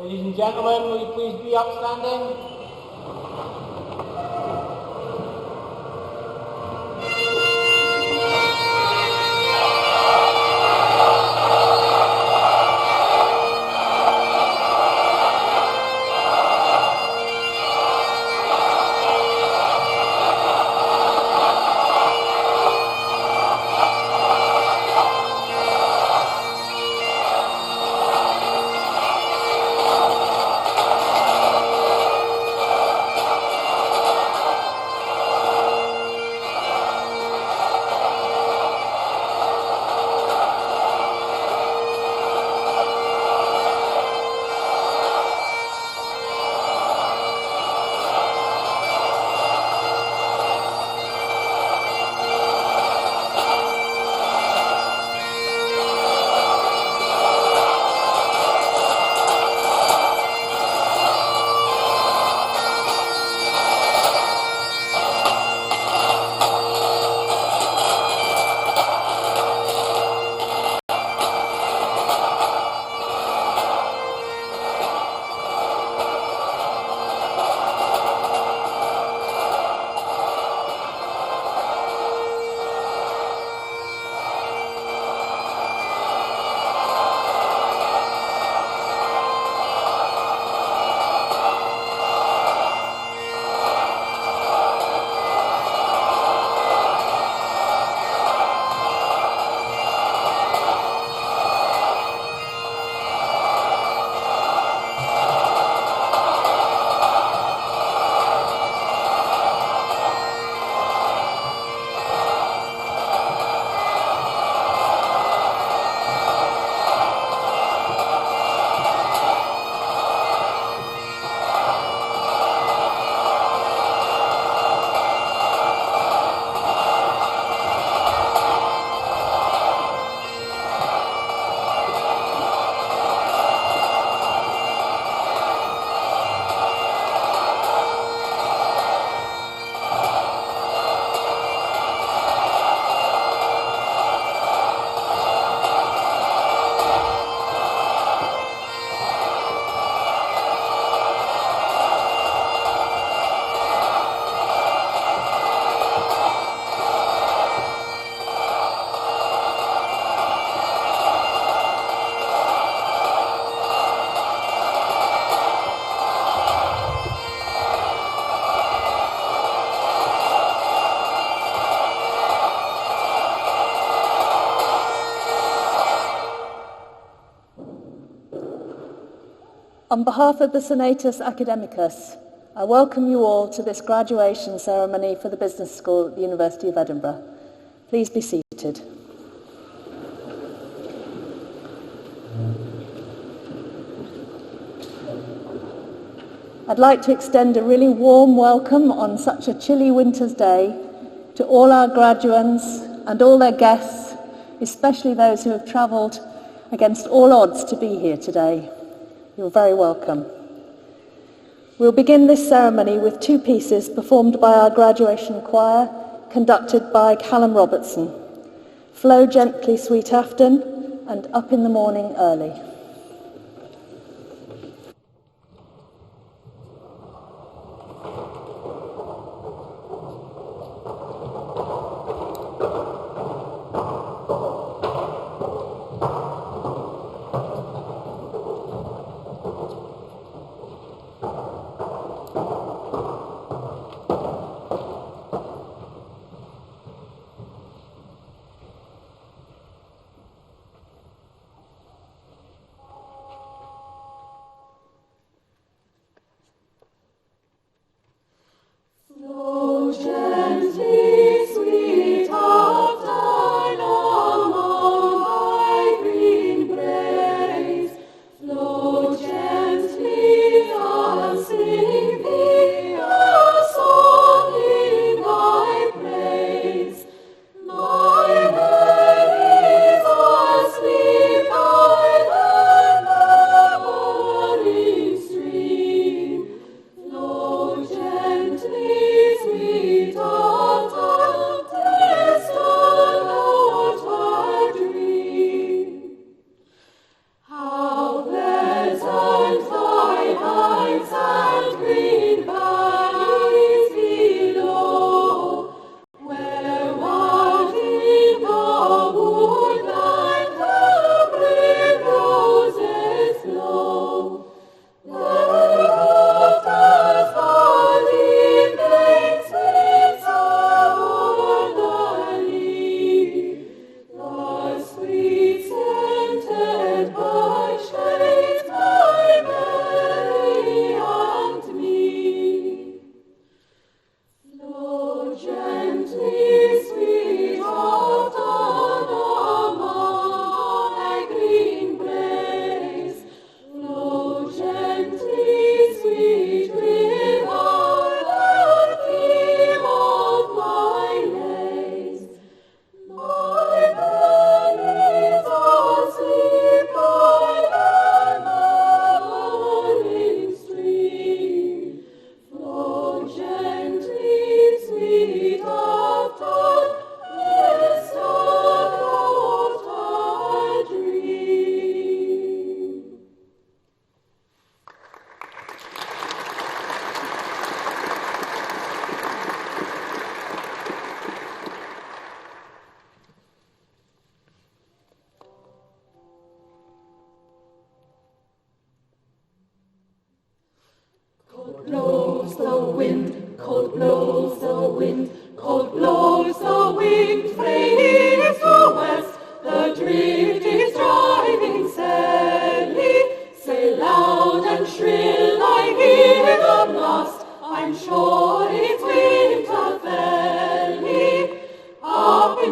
Ladies and gentlemen, will you please be upstanding? On behalf of the Senatus Academicus, I welcome you all to this graduation ceremony for the Business School at the University of Edinburgh. Please be seated. I'd like to extend a really warm welcome on such a chilly winter's day to all our graduates and all their guests, especially those who have travelled against all odds to be here today. You're very welcome. We'll begin this ceremony with two pieces performed by our graduation choir, conducted by Callum Robertson, Flow Gently Sweet Afton and Up in the Morning Early.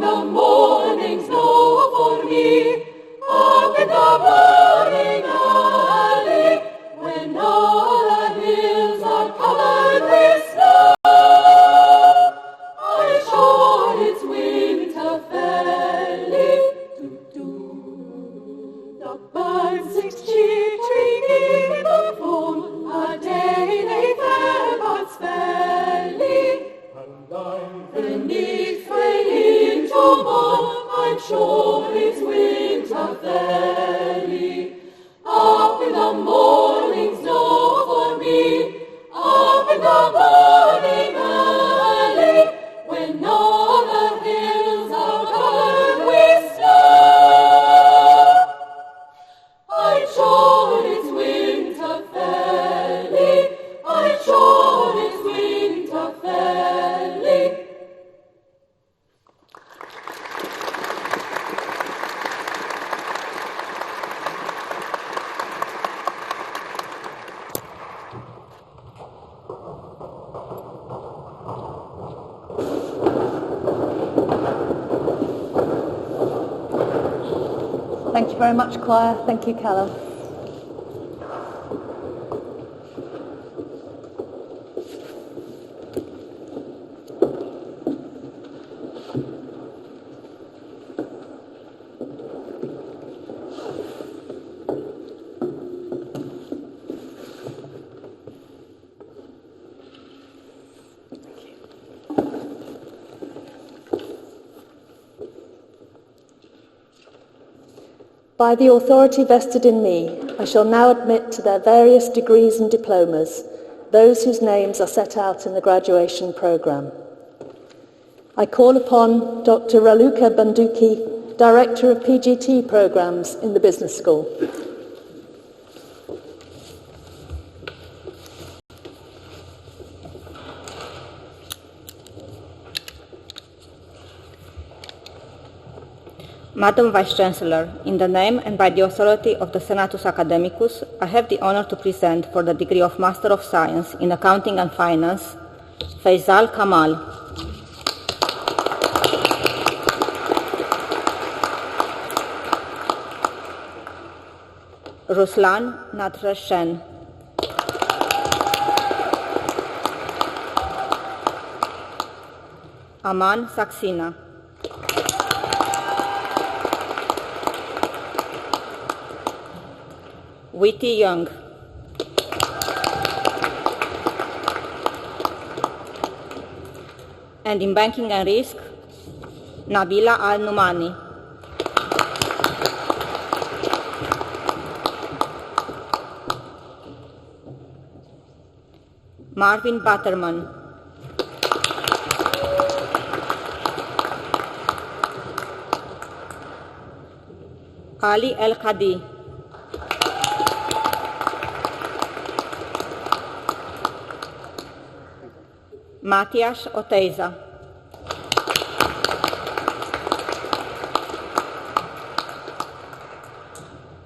the morning snow for me, up in the morning alley, when all the hills are covered with snow. I'm sure it's winter fairly. The birds sing cheering in the fall, a day they fare but sparely. And if they into more, I'm sure it's winter fairly. Up in the morning snow for me, up in the morning alley, when all the hills are covered with snow. I'm sure it's winter fairly. I'm sure it's winter fairly. Thank you very much, choir. Thank you, Callum. By the authority vested in me, I shall now admit to their various degrees and diplomas those whose names are set out in the graduation programme. I call upon Dr. Raluca Banduki, Director of PGT Programmes in the Business School. Madam Vice-Chancellor, in the name and by the authority of the Senatus Academicus, I have the honor to present for the degree of Master of Science in Accounting and Finance, Faisal Kamal. Ruslan Natrashen. Aman Saxena. Witty Young. And in Banking and Risk, Nabila Al-Numani. Marvin Butterman. Ali El-Qadi. Matias Oteiza.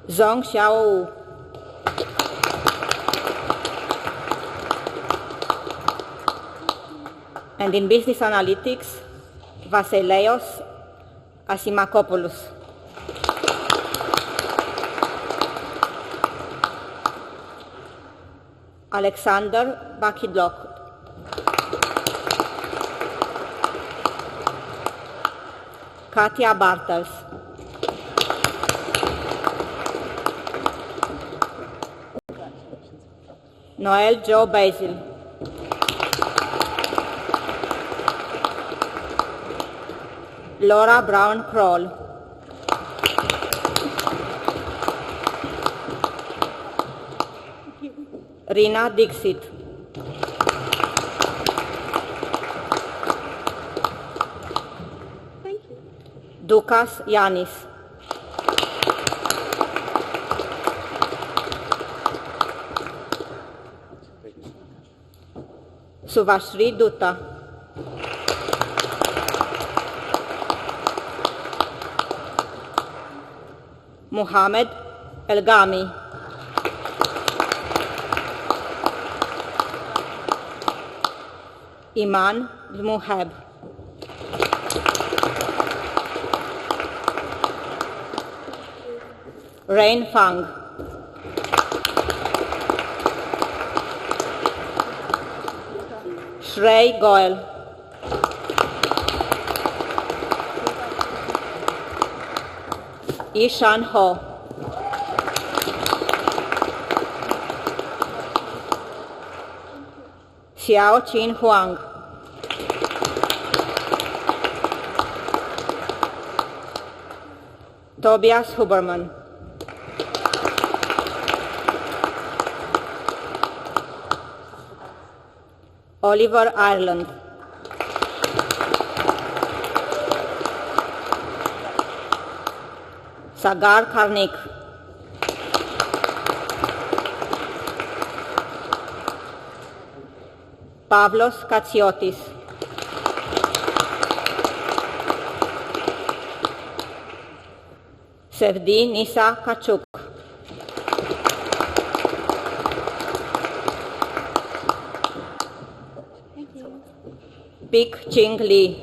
Zhong Xiaowu. And in Business Analytics, Vasileios Asimakopoulos. Alexander Bakidlok. Katia Bartels. Noel Joe Basil. Laura Brown Kroll. Rina Dixit. Dukas Yanis. Suvashri Dutta. Muhammad Elgami. Iman Muhab. Rain Fang, Shrey Goel, Ishan Ho, Xiao Qin Huang, Tobias Huberman, Oliver Ireland, Sagar Karnik, Pavlos Katsiotis, Sevdi Nisa Kachuk, Pik Ching Lee,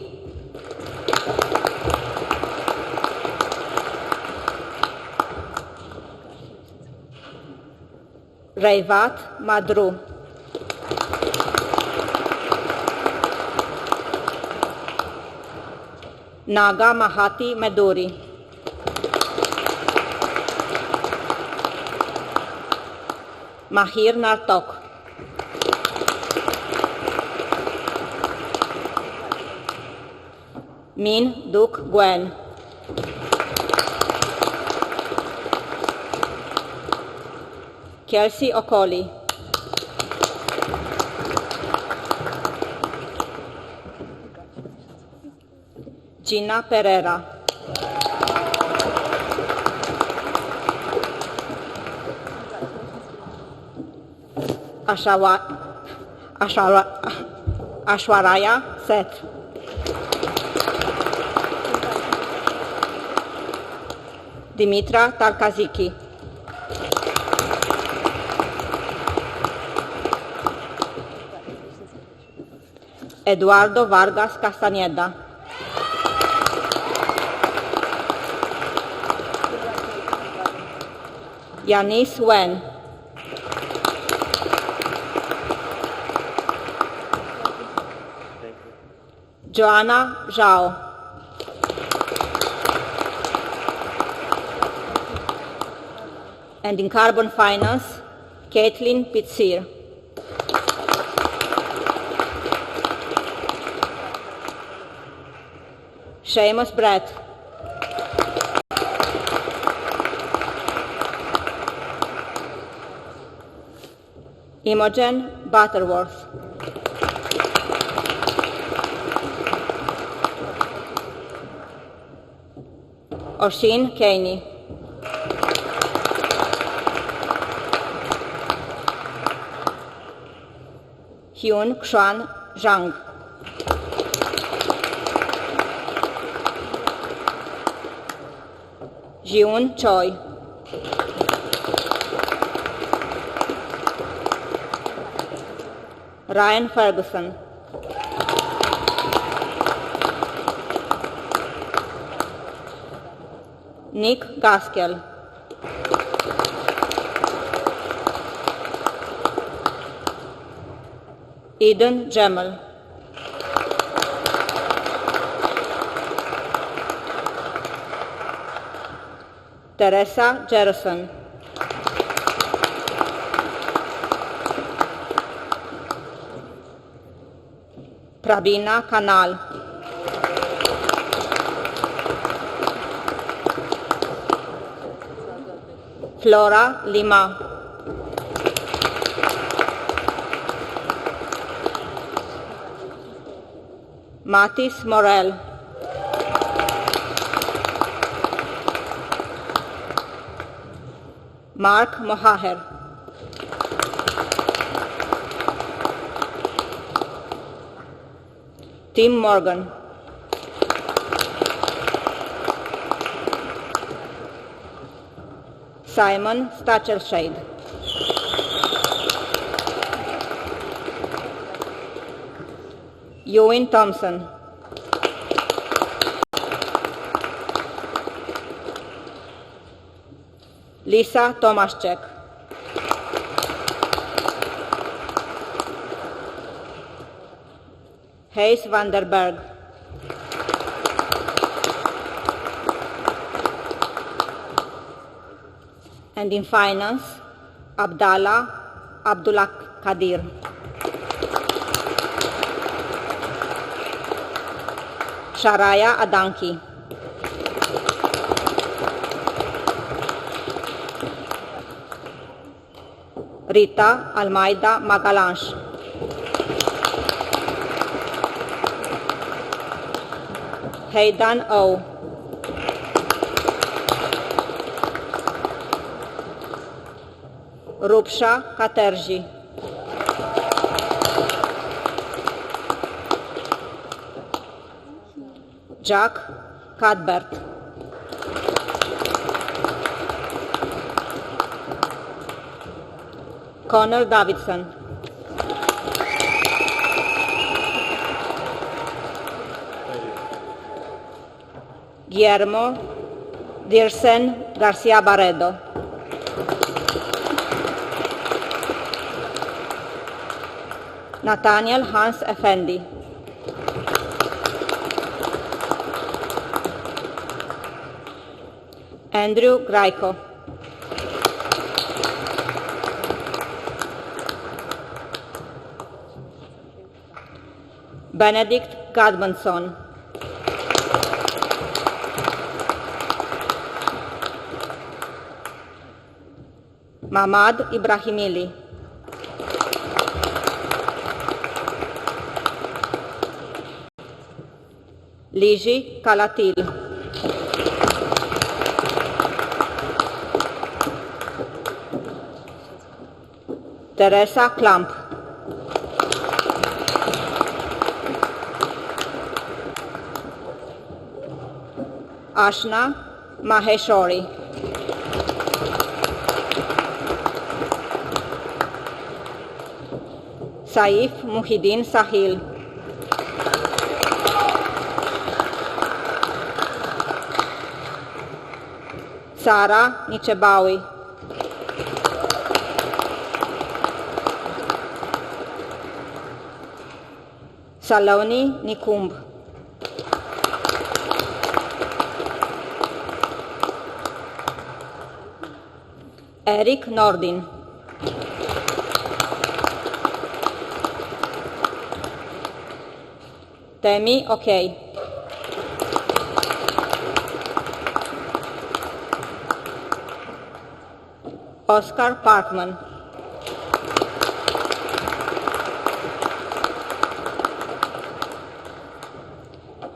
Raivat Madru, Naga Mahati Meduri, Mahir Nartok, Min Duk Gwen, Kelsey Okoli, Gina Pereira, Ashwaraya Seth, Dimitra Tarkaziki, Eduardo Vargas Castañeda, Yanis Wen, Joanna Zhao, and in Carbon Finance, Caitlin Pitzir. Seamus Brett, Imogen Butterworth, Oshin Kaney, Hyun Xuan Zhang, Jiun Choi, Ryan Ferguson, Nick Gaskell, Eden Jamal, Teresa Jerison, Prabina Kanal, Flora Lima, Matis Morel, Mark Mohaher, Tim Morgan, Simon Stachelshade, Ewan Thompson, Lisa Tomaszczyk, Hayes van der Berg, and in finance, Abdullah Kadir. Sharaya Adanki, Rita Almeida Magalanche, Haydan O, Rupsha Katerji, Jack Cadbert, Connor Davidson, Guillermo Dirsen Garcia Barredo, Nathaniel Hans Effendi, Andrew Graiko, Benedict Gadmanson, Mamad Ibrahimili, Liji Kalatil, Teresa Klamp, Ashna Maheshwari, Saif Muhyiddin Sahil, Sara Nichebawi, Saloni Nikumb, Eric Nordin, Temi Okay, Oscar Parkman,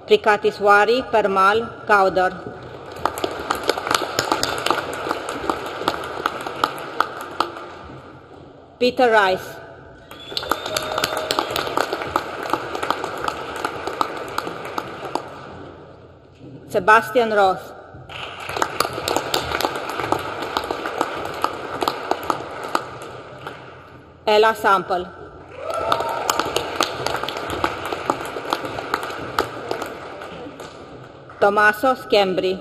Prikatiswari Permal Kaudar, Peter Rice, Sebastian Ross, Ella Sample, Tommaso Schembri,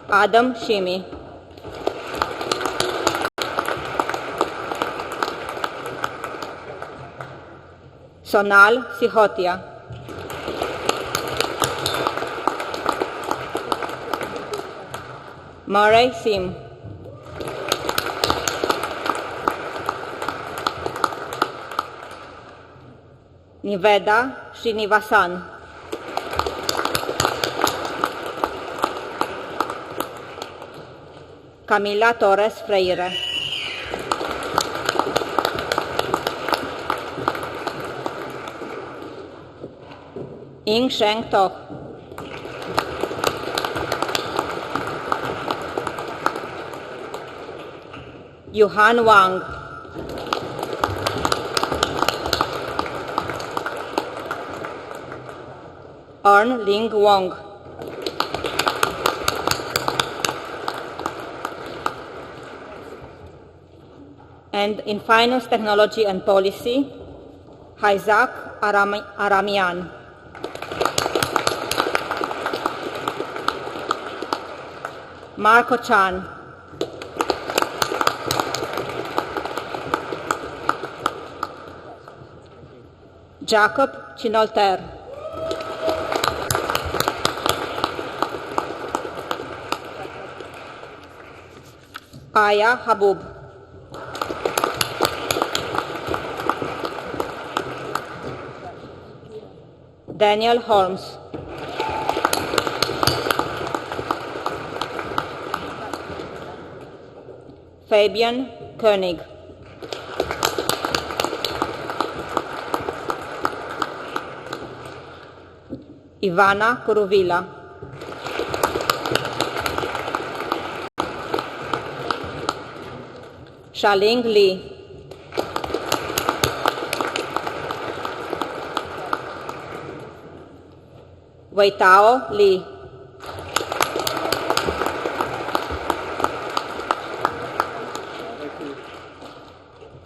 Adam Shimi, Sonal Sihotia, Murray Sim, Niveda Srinivasan, Camila Torres Freire, Ing Sheng Tok, Yuhan Wang, Arn Ling Wong, and in Finance, Technology and Policy, Isaac Aramian. Marco Chan, Jacob Chinolter, Aya Habub, Daniel Holmes, Fabian Koenig, Ivana Kuruvila, Shaling Li, Weitao Li,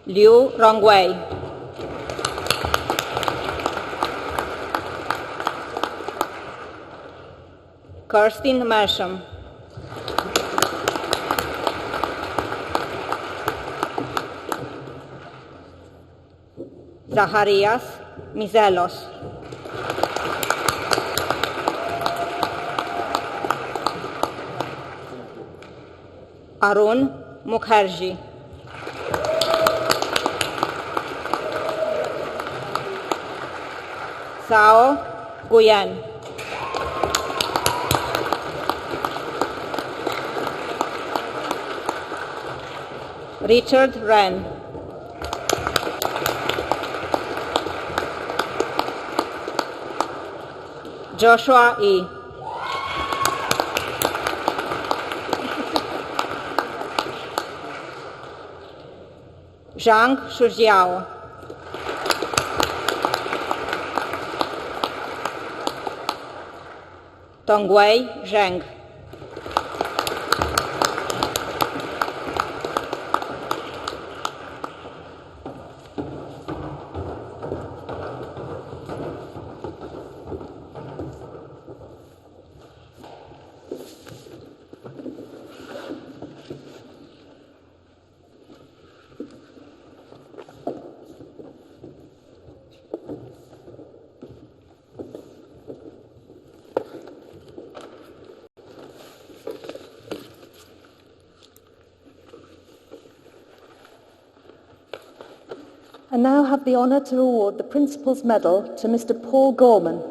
Liu Rongwei, Kirsten Mersham, Zacharias Mizelos, Arun Mukherjee, Sao Guyen, Richard Wren, Joshua E. Zhang Shujiao, Tongwei Zheng, I now have the honour to award the Principal's Medal to Mr. Paul Gorman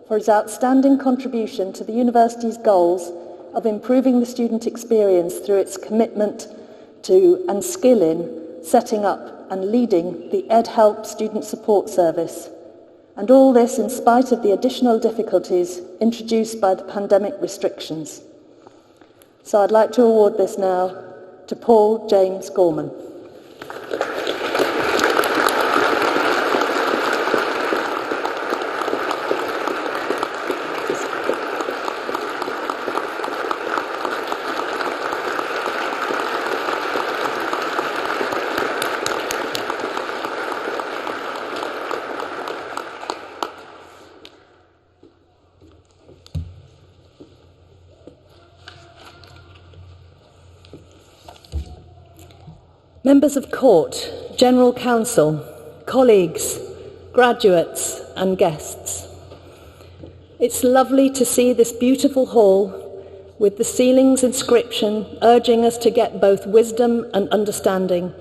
for his outstanding contribution to the University's goals of improving the student experience through its commitment to and skill in setting up and leading the EdHelp Student Support Service. And all this in spite of the additional difficulties introduced by the pandemic restrictions. So I'd like to award this now to Paul James Gorman. Members of Court, General Counsel, colleagues, graduates and guests. It's lovely to see this beautiful hall with the ceiling's inscription urging us to get both wisdom and understanding,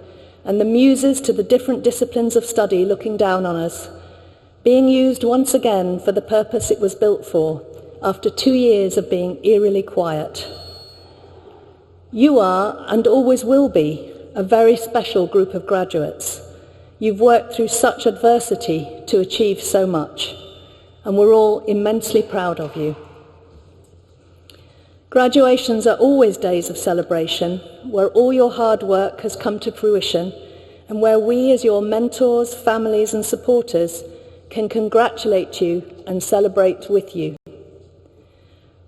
and the muses to the different disciplines of study looking down on us, being used once again for the purpose it was built for, after 2 years of being eerily quiet. You are, and always will be, a very special group of graduates. You've worked through such adversity to achieve so much, and we're all immensely proud of you. Graduations are always days of celebration, where all your hard work has come to fruition, and where we, as your mentors, families and supporters, can congratulate you and celebrate with you.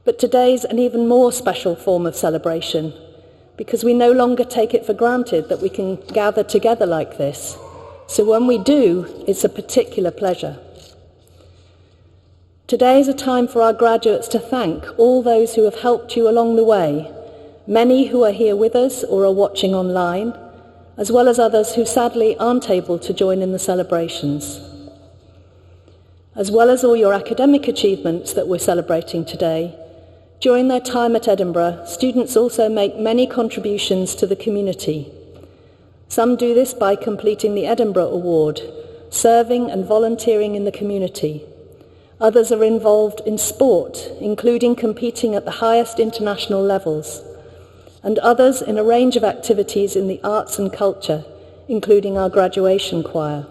But today's an even more special form of celebration, because we no longer take it for granted that we can gather together like this. So when we do, it's a particular pleasure. Today is a time for our graduates to thank all those who have helped you along the way, many who are here with us or are watching online, as well as others who sadly aren't able to join in the celebrations. As well as all your academic achievements that we're celebrating today, during their time at Edinburgh, students also make many contributions to the community. Some do this by completing the Edinburgh Award, serving and volunteering in the community. Others are involved in sport, including competing at the highest international levels, and others in a range of activities in the arts and culture, including our graduation choir.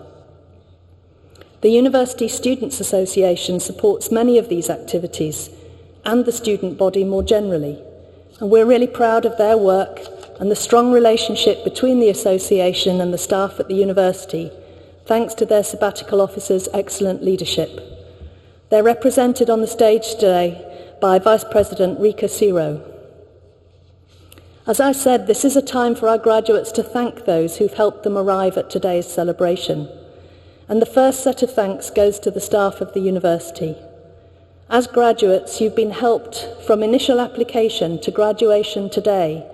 The University Students' Association supports many of these activities and the student body more generally, and we're really proud of their work and the strong relationship between the association and the staff at the university, thanks to their sabbatical officer's excellent leadership. They're represented on the stage today by Vice President Rika Siro. As I said, this is a time for our graduates to thank those who've helped them arrive at today's celebration. And the first set of thanks goes to the staff of the university. As graduates, you've been helped from initial application to graduation today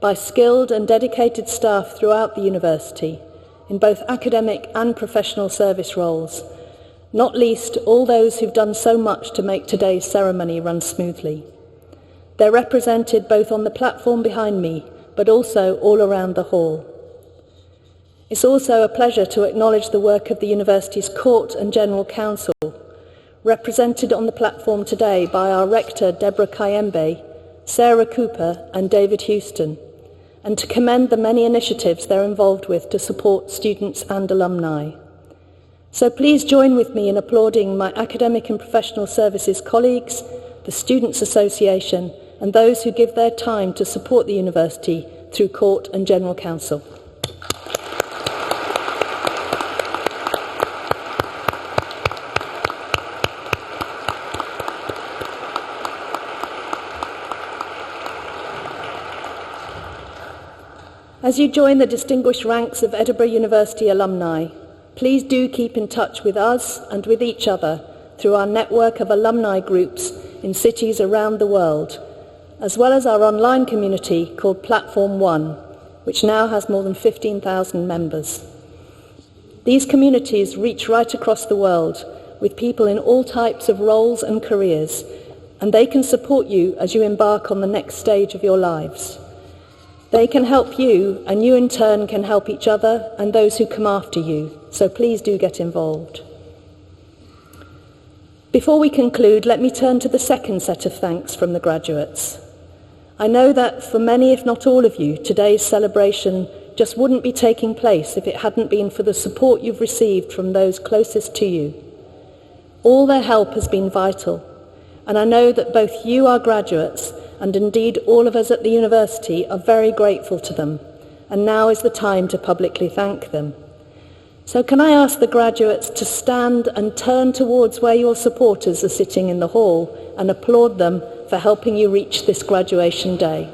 by skilled and dedicated staff throughout the university in both academic and professional service roles, not least all those who've done so much to make today's ceremony run smoothly. They're represented both on the platform behind me, but also all around the hall. It's also a pleasure to acknowledge the work of the university's Court and General Counsel, represented on the platform today by our Rector Deborah Kayembe, Sarah Cooper and David Houston, and to commend the many initiatives they're involved with to support students and alumni. So please join with me in applauding my academic and professional services colleagues, the Students' Association, and those who give their time to support the university through Court and General Counsel. As you join the distinguished ranks of Edinburgh University alumni, please do keep in touch with us and with each other through our network of alumni groups in cities around the world, as well as our online community called Platform One, which now has more than 15,000 members. These communities reach right across the world with people in all types of roles and careers, and they can support you as you embark on the next stage of your lives. They can help you, and you in turn can help each other and those who come after you, so please do get involved. Before we conclude, let me turn to the second set of thanks from the graduates. I know that for many, if not all of you, today's celebration just wouldn't be taking place if it hadn't been for the support you've received from those closest to you. All their help has been vital, and I know that both you, our graduates, and indeed all of us at the university are very grateful to them, and now is the time to publicly thank them. So can I ask the graduates to stand and turn towards where your supporters are sitting in the hall and applaud them for helping you reach this graduation day.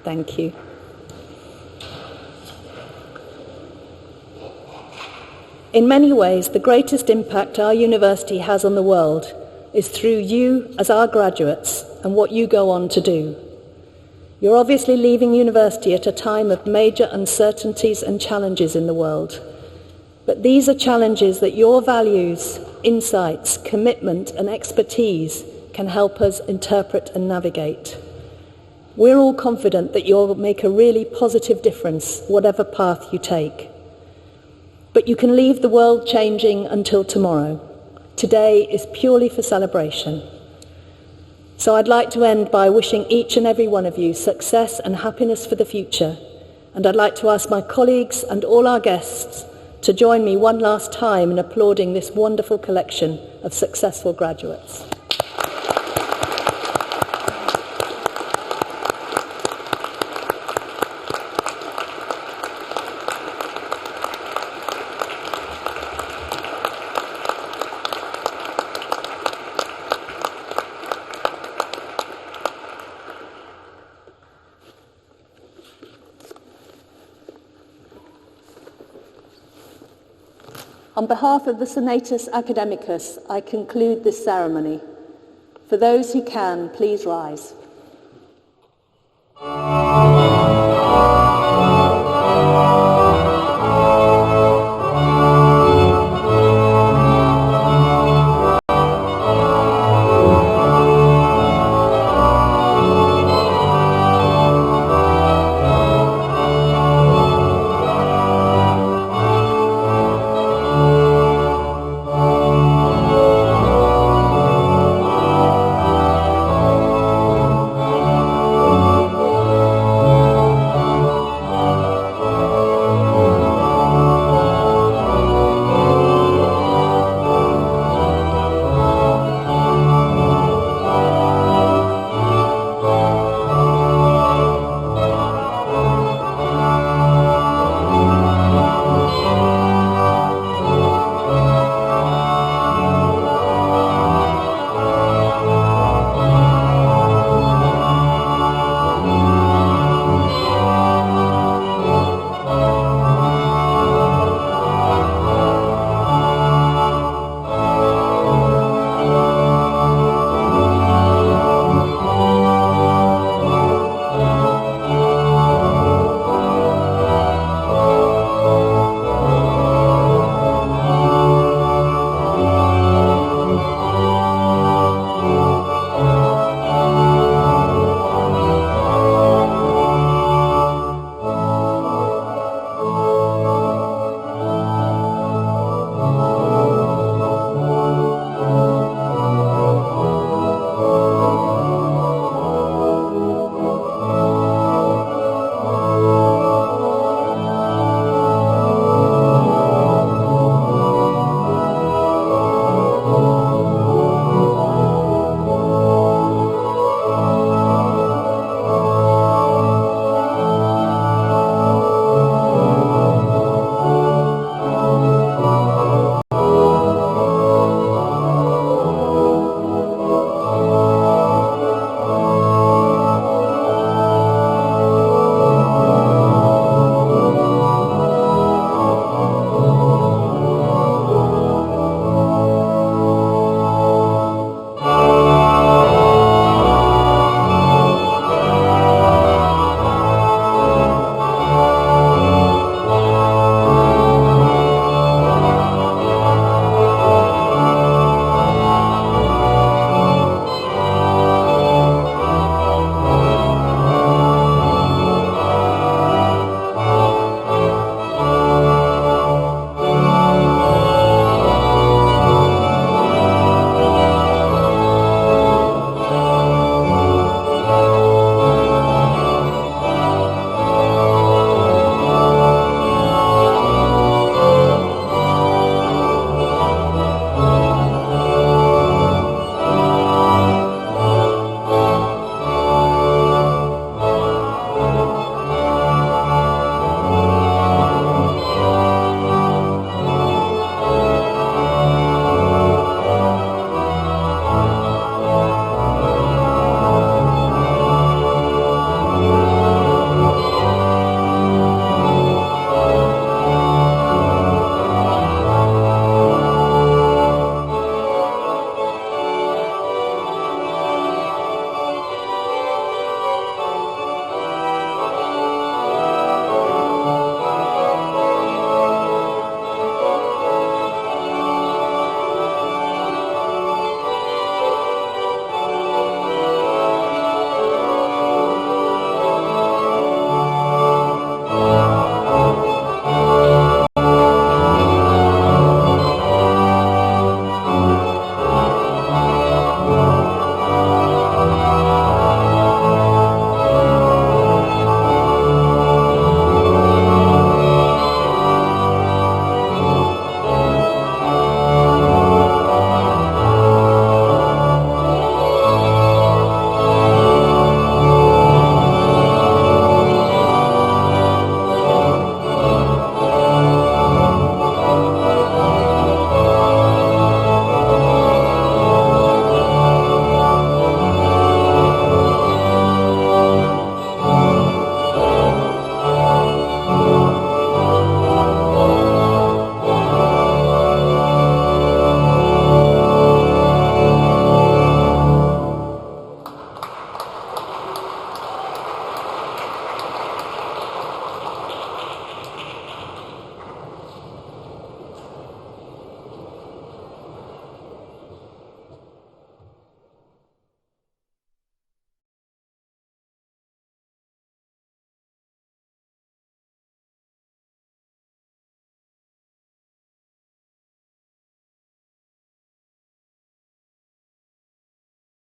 Thank you. In many ways, the greatest impact our university has on the world is through you as our graduates and what you go on to do. You're obviously leaving university at a time of major uncertainties and challenges in the world. But these are challenges that your values, insights, commitment and expertise can help us interpret and navigate. We're all confident that you'll make a really positive difference, whatever path you take. But you can leave the world changing until tomorrow. Today is purely for celebration. So I'd like to end by wishing each and every one of you success and happiness for the future. And I'd like to ask my colleagues and all our guests to join me one last time in applauding this wonderful collection of successful graduates. On behalf of the Senatus Academicus, I conclude this ceremony. For those who can, please rise.